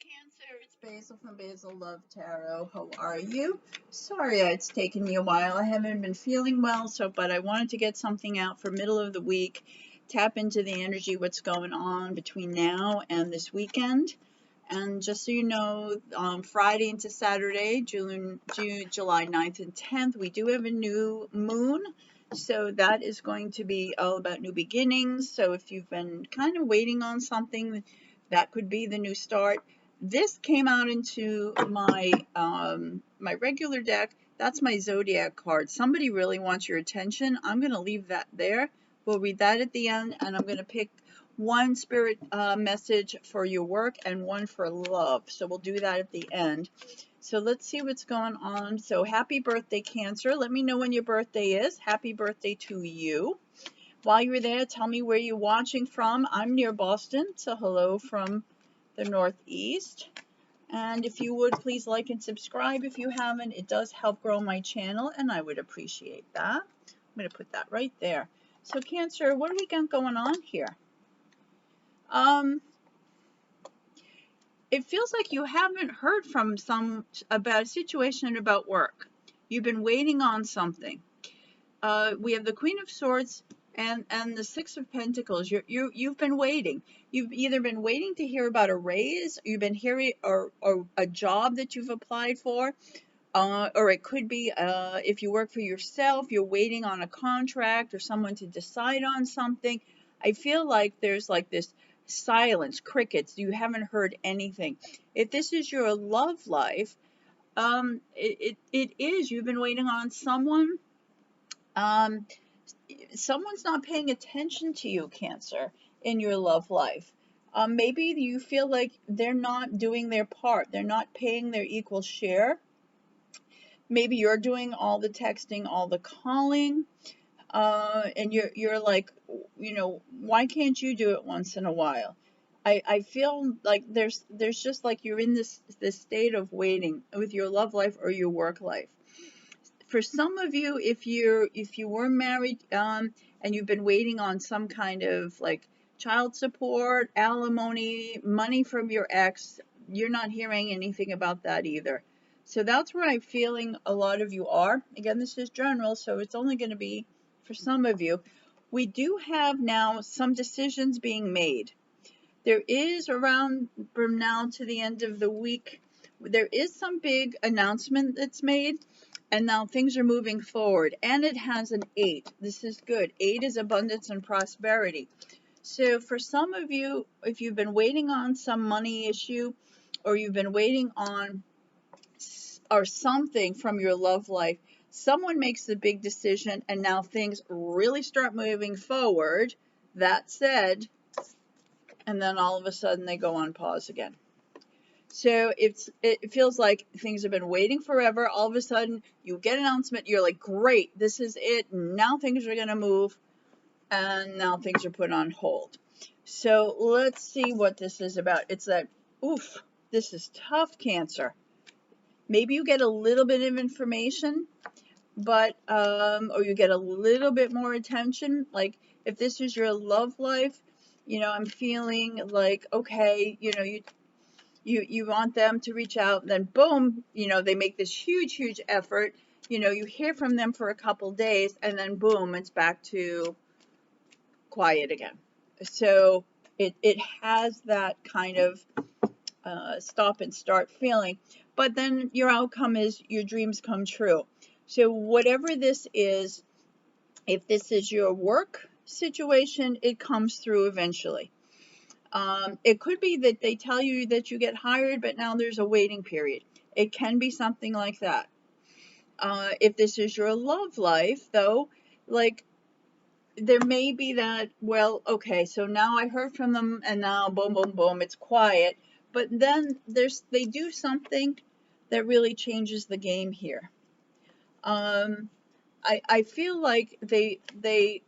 Cancer, it's Basil from Basil Love Tarot. How are you? Sorry it's taken me a while. I haven't been feeling well, but I wanted to get something out for middle of the week, tap into the energy, what's going on between now and this weekend. And just so you know, Friday into Saturday, July 9th and 10th, we do have a new moon. So that is going to be all about new beginnings. So if you've been kind of waiting on something, that could be the new start. This came out into my my regular deck. That's my zodiac card. Somebody really wants your attention. I'm going to leave that there. We'll read that at the end, and I'm going to pick one spirit message for your work and one for love. So we'll do that at the end. So let's see what's going on. So happy birthday, Cancer. Let me know when your birthday is. Happy birthday to you. While you're there, tell me where you're watching from. I'm near Boston, so hello from the Northeast. And if you would, please like and subscribe if you haven't. It does help grow my channel, and I would appreciate that. I'm going to put that right there. So Cancer, what do we got going on here? It feels like you haven't heard from about a situation about work. You've been waiting on something. We have the Queen of Swords and the Six of Pentacles. You've been waiting. You've either been waiting to hear about a raise, you've been hearing or a job that you've applied for, or it could be if you work for yourself, you're waiting on a contract or someone to decide on something. I feel like there's like this silence, crickets. You haven't heard anything. If this is your love life, it is. You've been waiting on someone. Someone's not paying attention to you, Cancer, in your love life. Maybe you feel like they're not doing their part. They're not paying their equal share. Maybe you're doing all the texting, all the calling, and you're like, you know, why can't you do it once in a while? I feel like there's just like you're in this state of waiting with your love life or your work life. For some of you, if you were married and you've been waiting on some kind of like child support, alimony, money from your ex, you're not hearing anything about that either. So that's where I'm feeling a lot of you are. Again, this is general, so it's only going to be for some of you. We do have now some decisions being made. There is around from now to the end of the week, there is some big announcement that's made. And now things are moving forward, and it has an 8. This is good. 8 is abundance and prosperity. So for some of you, if you've been waiting on some money issue, or you've been waiting on or something from your love life, someone makes the big decision, and now things really start moving forward. That said, and then all of a sudden they go on pause again. So it feels like things have been waiting forever. All of a sudden, you get an announcement. You're like, great, this is it. Now things are going to move. And now things are put on hold. So let's see what this is about. It's that, oof, this is tough, Cancer. Maybe you get a little bit of information, but, or you get a little bit more attention. Like if this is your love life, you know, I'm feeling like, okay, you know, you want them to reach out, then boom, you know, they make this huge effort. You know, you hear from them for a couple days, and then boom, it's back to quiet again. So it has that kind of stop and start feeling. But then your outcome is your dreams come true. So whatever this is, if this is your work situation, it comes through eventually. It could be that they tell you that you get hired, but now there's a waiting period. It can be something like that. If this is your love life, though, like there may be that, well, okay, so now I heard from them and now boom, it's quiet. But then they do something that really changes the game here. I feel like they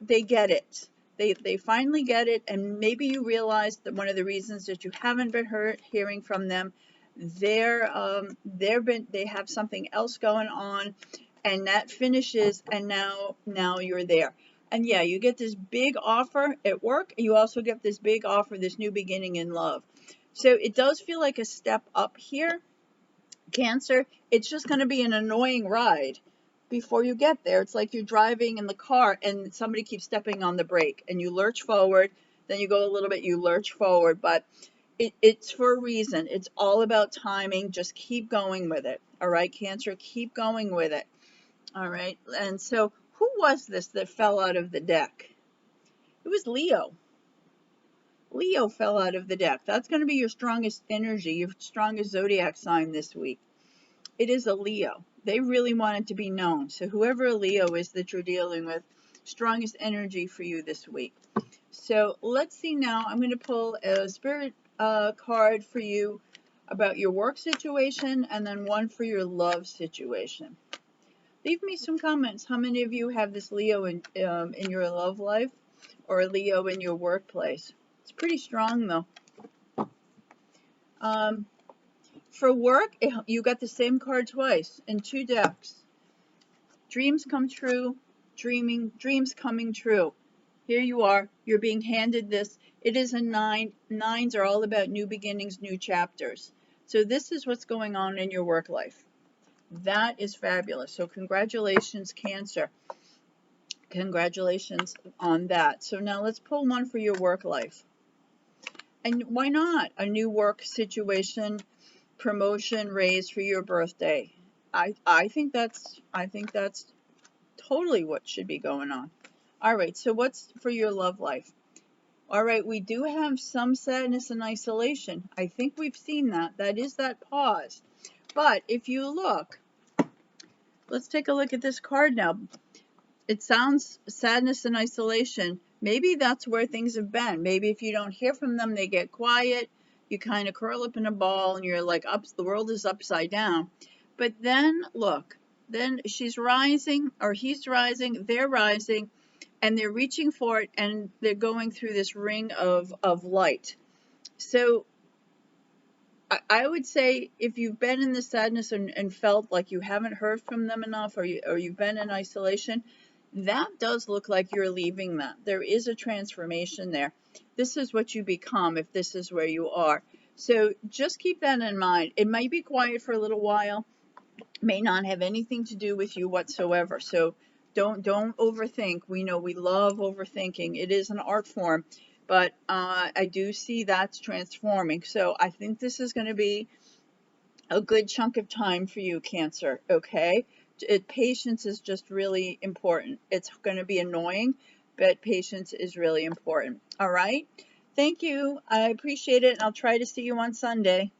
get it. They finally get it, and maybe you realize that one of the reasons that you haven't been hearing from them, they have something else going on, and that finishes, and now you're there. And yeah, you get this big offer at work, and you also get this big offer, this new beginning in love. So it does feel like a step up here, Cancer. It's just going to be an annoying ride before you get there. It's like you're driving in the car and somebody keeps stepping on the brake and you lurch forward, then you go a little bit, you lurch forward, but it's for a reason. It's all about timing. Just keep going with it. All right, Cancer, keep going with it. All right. And so who was this that fell out of the deck? It was Leo. Leo fell out of the deck. That's going to be your strongest energy, your strongest zodiac sign this week. It is a Leo. They really want it to be known. So whoever a Leo is that you're dealing with, strongest energy for you this week. So let's see now. I'm going to pull a spirit card for you about your work situation and then one for your love situation. Leave me some comments. How many of you have this Leo in your love life or a Leo in your workplace? It's pretty strong though. For work, you got the same card twice in 2 decks. Dreams come true, dreams coming true. Here you are, you're being handed this. It is a 9. 9s are all about new beginnings, new chapters. So this is what's going on in your work life. That is fabulous. So congratulations, Cancer. Congratulations on that. So now let's pull one for your work life. And why not? A new work situation, promotion, raise for your birthday. I think that's totally what should be going on. All right, so what's for your love life? All right, we do have some sadness and isolation. I think we've seen that. That is that pause. But if you look, let's take a look at this card now. It sounds sadness and isolation. Maybe that's where things have been. Maybe if you don't hear from them, they get quiet. You kind of curl up in a ball and you're like, the world is upside down. But then look, then she's rising or he's rising, they're rising, and they're reaching for it and they're going through this ring of light. So I would say if you've been in the sadness and felt like you haven't heard from them enough or you've been in isolation, that does look like you're leaving that. There is a transformation there. This is what you become if this is where you are. So just keep that in mind. It might be quiet for a little while, may not have anything to do with you whatsoever. So don't overthink. We know we love overthinking. It is an art form, but I do see that's transforming. So I think this is going to be a good chunk of time for you, Cancer, okay? Patience is just really important. It's going to be annoying, but patience is really important, all right? Thank you. I appreciate it, and I'll try to see you on Sunday.